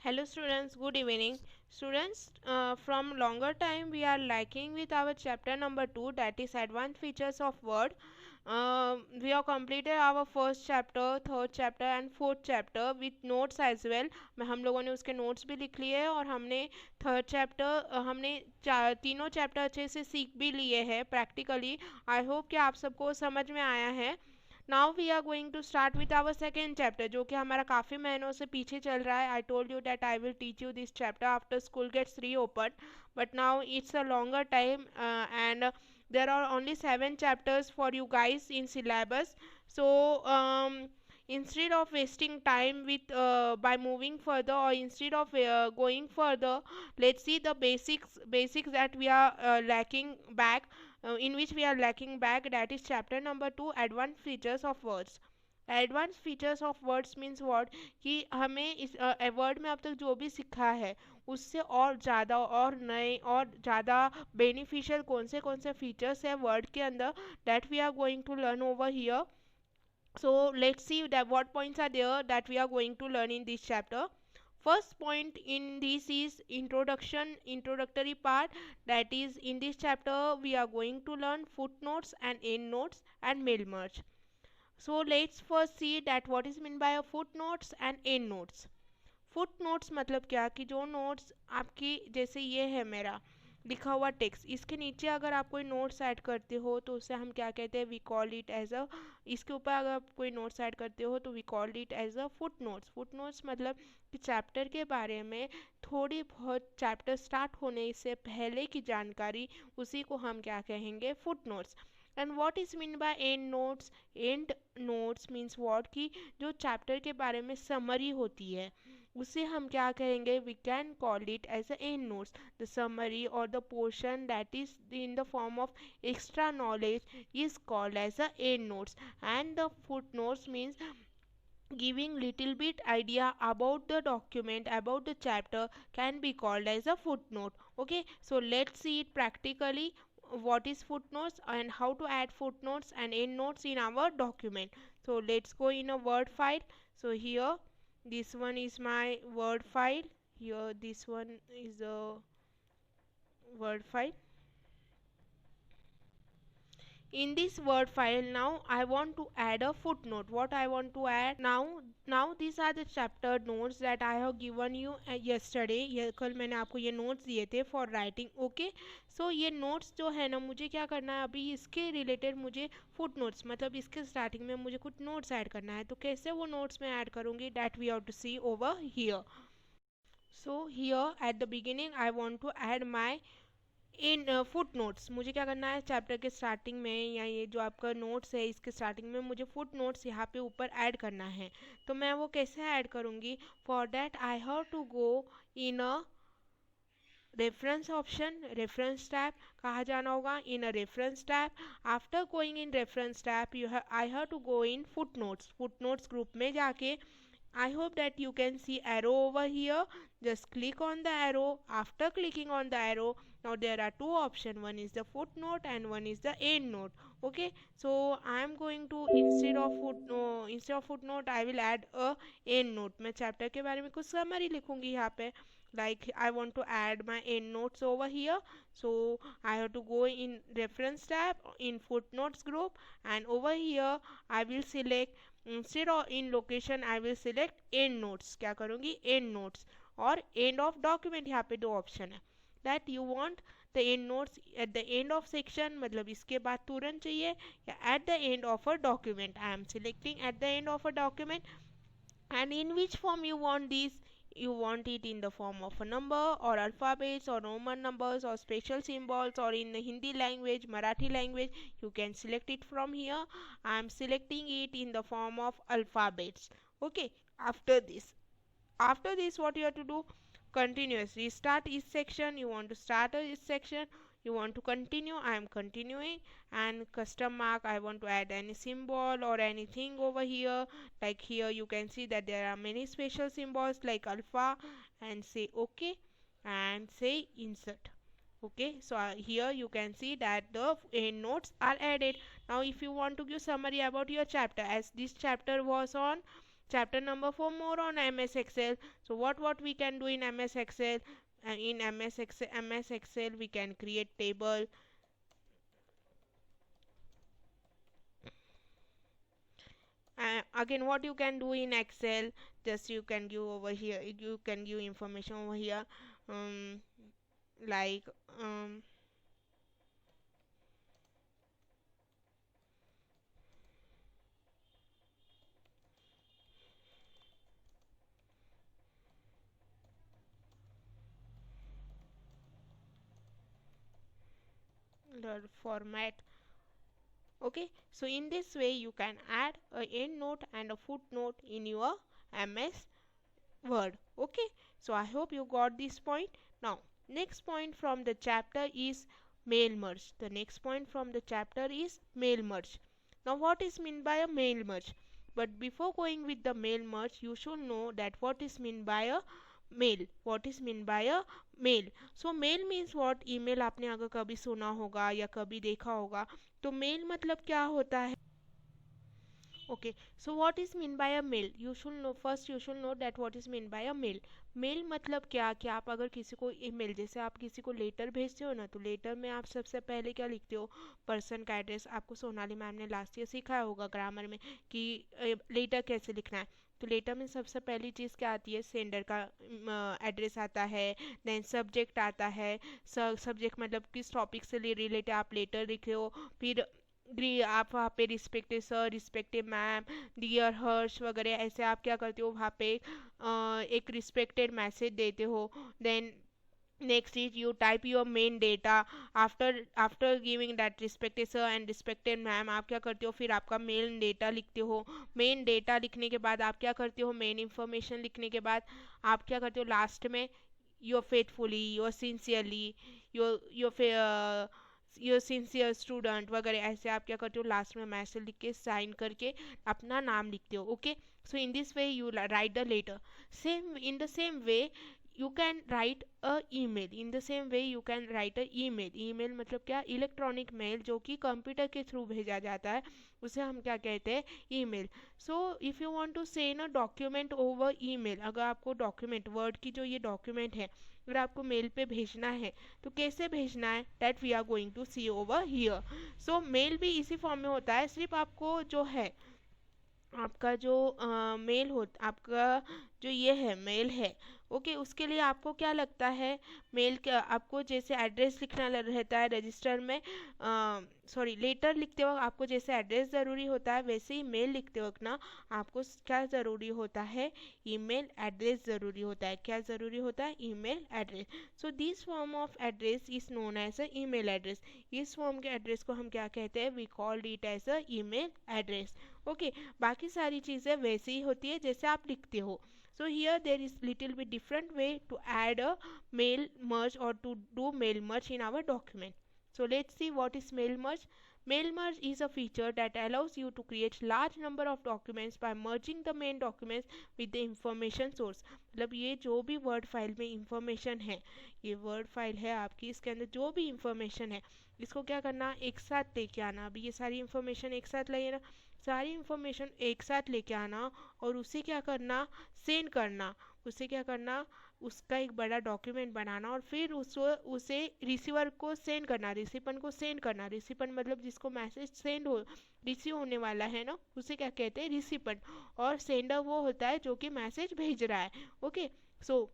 Hello students, good evening. Students, from longer time we are lacking with our chapter number 2, that is advanced features of word. We have completed our first chapter, third chapter and fourth chapter with notes as well. हम लोगों ने उसके notes भी लिख लिए और हमने third chapter हमने तीनों चैप्टर अच्छे से सीख भी लिए हैं प्रैक्टिकली. आई होप कि आप सबको समझ में आया है. Now we are going to start with our second chapter जो कि हमारा काफ़ी महीनों से पीछे चल रहा है. I told you that I will teach you this chapter after school gates reopen, but now it's a longer time and there are only 7 chapters for you guys in syllabus. So instead of wasting time with by moving further, or instead of going further, let's see the basics that we are lacking back, in which we are lacking back, that is chapter number 2, advanced features of words. Advance features of words means word कि हमें इस word में अब तक जो भी सीखा है उससे और ज़्यादा और नए और ज़्यादा बेनिफिशियल कौन से फीचर्स है वर्ड के अंदर, that we are going to learn over here. So let's see that what points are there that we are going to learn in this chapter. First point in this is introductory part, that is in this chapter we are going to learn footnotes and endnotes and mail merge. So let's first see that what is meant by a footnotes and endnotes. Foot notes मतलब क्या कि जो notes आपकी, जैसे ये है मेरा लिखा हुआ टेक्स्ट, इसके नीचे अगर आप कोई नोट्स ऐड करते हो तो उसे हम क्या कहते हैं, we call it as a, इसके ऊपर अगर आप कोई नोट्स ऐड करते हो तो we call it as a foot notes. Foot notes मतलब कि चैप्टर के बारे में थोड़ी बहुत चैप्टर स्टार्ट होने से पहले की जानकारी, उसी को हम क्या कहेंगे, foot notes. And what is mean bye and notes? And notes means what कि जो चैप्टर के बारे में समरी होती है उसे हम क्या कहेंगे, we can call it as a end notes. The summary और the portion that is in the form of extra knowledge is called as a end notes, and the footnotes means giving little bit idea about the document, about the chapter, can be called as a footnote. Okay, so let's see it practically, what is footnotes and how to add footnotes and endnotes in our document. So let's go in a word file. So here this one is my word file, here this one is a word file. In this word file, now I want to add a footnote. What I want to add now these are the chapter notes that I have given you yesterday. ये कल मैंने आपको ये notes दिए थे for writing. Okay, so ये notes जो है ना, मुझे क्या करना है अभी इसके related, मुझे footnotes मतलब इसके starting में मुझे कुछ notes add करना है. तो कैसे वो notes में add करूँगी, that we have to see over here. So here at the beginning I want to add my in foot notes. मुझे क्या करना है, चैप्टर के स्टार्टिंग में या ये जो आपका नोट्स है इसके स्टार्टिंग में मुझे फुट नोट्स यहाँ पे ऊपर ऐड करना है. तो मैं वो कैसे ऐड करूँगी, for that I have to go in a reference option, reference tab. कहाँ जाना होगा, in a reference tab. After going in reference tab I have to go in foot notes group में जाके, I hope that you can see arrow over here. Just click on the arrow. After clicking on the arrow, now there are two options. One is the footnote and one is the end note. Okay, so I am going to, instead of footnote I will add a end note. मैं chapter के बारे में कुछ summary लिखूंगी यहाँ पे. Like I want to add my end notes over here, so I have to go in reference tab in footnotes group, and over here I will select, instead of in location I will select and notes. क्या करूँगी, and notes. और end of document, यहाँ पे दो option है, that you want the end notes at the end of section, मतलब इसके बाद तुरंत चाहिए, या at the end of a document. I am selecting at the end of a document. And in which form you want this, you want it in the form of a number or alphabets or Roman numbers or special symbols, or in the Hindi language, Marathi language, you can select it from here. I am selecting it in the form of alphabets. Okay, after this what you have to do, continuous restart each section. You want to start each section, you want to continue, I am continuing. And custom mark, I want to add any symbol or anything over here. Like here you can see that there are many special symbols like alpha, and say okay and say insert. Okay, so here you can see that the end notes are added. Now if you want to give summary about your chapter, as this chapter was on Chapter number 4 more on MS Excel. So what we can do in MS Excel? In MS Excel we can create table. Again, what you can do in Excel, just you can give over here, you can give information over here, um, like the format. Okay, so in this way you can add a end note and a footnote in your MS Word. Okay, so I hope you got this point. Now next point from the chapter is mail merge. The next point from the chapter is mail merge. Now what is meant by a mail merge? But before going with the mail merge, you should know that what is meant by a mail. What is mean by a mail? So mail means what? Email आपने अगर कभी सुना होगा या कभी देखा होगा, तो मेल मतलब क्या होता है? Okay, so what is mean by a mail? You should know, first you should know that what is mean by a mail. Mail मतलब क्या कि आप अगर किसी को ईमेल, जैसे आप किसी को लेटर भेजते हो ना, तो लेटर में आप सबसे पहले क्या लिखते हो? पर्सन का एड्रेस. आपको सोनाली मैम ने लास्ट ईयर सिखाया होगा ग्रामर में कि लेटर कैसे लिखना है. तो लेटर में सबसे पहली चीज़ क्या आती है? सेंडर का एड्रेस आता है, देन सब्जेक्ट आता है. सब्जेक्ट मतलब किस टॉपिक से रिलेटेड आप लेटर लिखे हो. फिर आप वहाँ पे respected sir, respected ma'am, dear Harsh वगैरह ऐसे आप क्या करते हो वहाँ पे एक रिस्पेक्टेड मैसेज देते हो. Then next is you type your main data. After giving that respected sir and respected ma'am, आप क्या करते हो? फिर आपका मेन डेटा लिखते हो. मेन डेटा लिखने के बाद आप क्या करते हो? मेन इंफॉर्मेशन लिखने के बाद आप क्या करते हो? लास्ट में your faithfully, your sincerely, your your sincere student वगैरह ऐसे आप क्या करते हो? लास्ट में मैसेज लिख के साइन करके अपना नाम लिखते हो. Okay, so in this way you write the letter. Same in the same way you can write a email. In the same way you can write a email. email मतलब क्या? Electronic mail जो कि computer के through भेजा जाता है, उसे हम क्या कहते हैं? Email. So if you want to send a document over email, अगर आपको डॉक्यूमेंट वर्ड की जो ये डॉक्यूमेंट है अगर आपको मेल पे भेजना है तो कैसे भेजना है? That we are going to see over here. So mail भी इसी फॉर्म में होता है, सिर्फ आपको जो है आपका जो मेल हो, आपका जो ये है मेल है, ओके, उसके लिए आपको क्या लगता है? मेल का आपको जैसे एड्रेस लिखना रहता है रजिस्टर में, सॉरी लेटर लिखते वक्त आपको जैसे एड्रेस ज़रूरी होता है, वैसे ही मेल लिखते वक्त ना आपको क्या ज़रूरी होता है? ईमेल एड्रेस ज़रूरी होता है. क्या ज़रूरी होता है? Email address. So this form of address is known as a email address. इस फॉर्म के एड्रेस को हम क्या कहते हैं? We called it as a email address. Okay, बाकी सारी चीज़ें वैसे ही होती है जैसे आप लिखते हो. So here there is little bit different way to add a mail merge or to do mail merge in our document. So let's see what is mail merge. Mail merge is a feature that allows you to create large number of documents by merging the main documents with the information source. मतलब ये जो भी word file में information है, ये word file है आपकी, इसके अंदर जो भी इंफॉर्मेशन है इसको क्या करना? एक साथ लेके आना. अभी ये सारी इंफॉर्मेशन एक साथ लेना, सारी इंफॉर्मेशन एक साथ लेके आना और उसे क्या करना? सेंड करना. उसे क्या करना? उसका एक बड़ा डॉक्यूमेंट बनाना और फिर उसे रिसीवर को सेंड करना, रिसिपन को सेंड करना. रिसिपन मतलब जिसको मैसेज सेंड हो, रिसीव होने वाला है ना, उसे क्या कहते हैं? रिसिपन. और सेंडर वो होता है जो कि मैसेज भेज रहा है. ओके, सो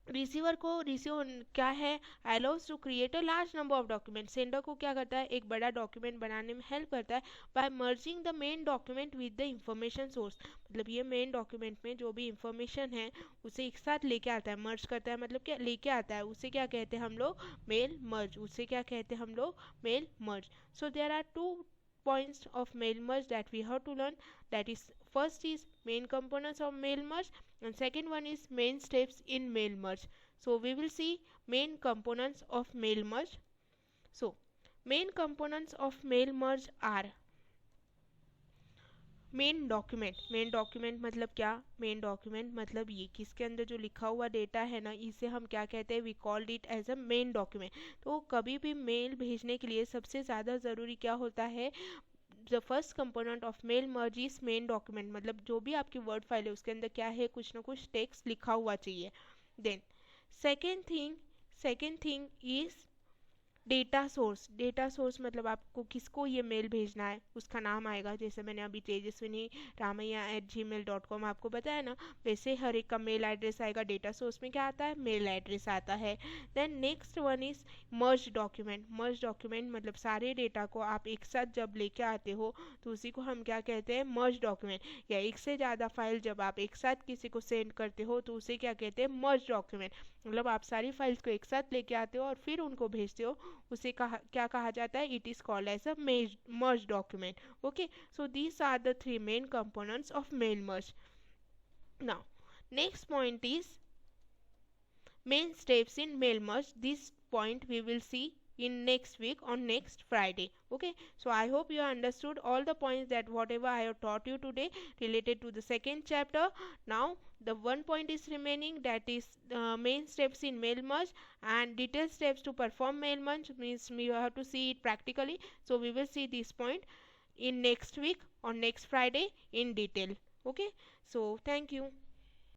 रिसीवर को रिसीव क्या है? Allows to create a large number of document. Sender को क्या करता है? एक बड़ा डॉक्यूमेंट बनाने में हेल्प करता है by merging the main document with the information source. मतलब ये मेन डॉक्यूमेंट में जो भी इंफॉर्मेशन है उसे एक साथ लेके आता है, मर्ज करता है. मतलब क्या लेके आता है? उसे क्या कहते हैं हम लोग? Mail merge. उसे क्या कहते हैं हम लोग? Mail merge. So there are two points of mail merge that we have to learn. That is, first is main components of mail merge and second one is main steps in mail merge. So we will see main components of mail merge. So main components of mail merge are main document. Main document मतलब क्या? Main document मतलब ये कि इसके अंदर जो लिखा हुआ डेटा है ना, इसे हम क्या कहते हैं? We called it as a main document. तो कभी भी मेल भेजने के लिए सबसे ज़्यादा ज़रूरी क्या होता है? The first component of mail merge is main document, मतलब जो भी आपकी वर्ड फाइल है उसके अंदर क्या है, कुछ ना कुछ टेक्स्ट लिखा हुआ चाहिए. Then second thing is data source. Data source मतलब आपको किसको ये मेल भेजना है उसका नाम आएगा. जैसे मैंने अभी तेजस्विनी रामैया@gmail.com आपको बताया ना, वैसे हर एक का मेल एड्रेस आएगा. डेटा सोर्स में क्या आता है, मेल एड्रेस आता है. Then next one is merge document. Merge document मतलब सारे डेटा को आप एक साथ जब लेके आते हो तो उसी को हम क्या कहते हैं, मर्ज डॉक्यूमेंट. या एक से ज़्यादा फाइल जब आप एक साथ किसी को सेंड करते हो तो उसे क्या कहते हैं, मर्ज डॉक्यूमेंट. मतलब आप सारी फाइल्स को एक साथ लेके आते हो और फिर उनको भेजते हो, उसे क्या कहा जाता है, it is called as a merge document. Okay, so these are the three main components of mail merge. Now next point is main steps in mail merge. This point we will see in next week on next Friday. Okay, so I hope you understood all the points that whatever I have taught you today related to the second chapter. Now the one point is remaining, that is main steps in mail merge, and detailed steps to perform mail merge means you have to see it practically. So we will see this point in next week on next Friday in detail. Okay, so thank you.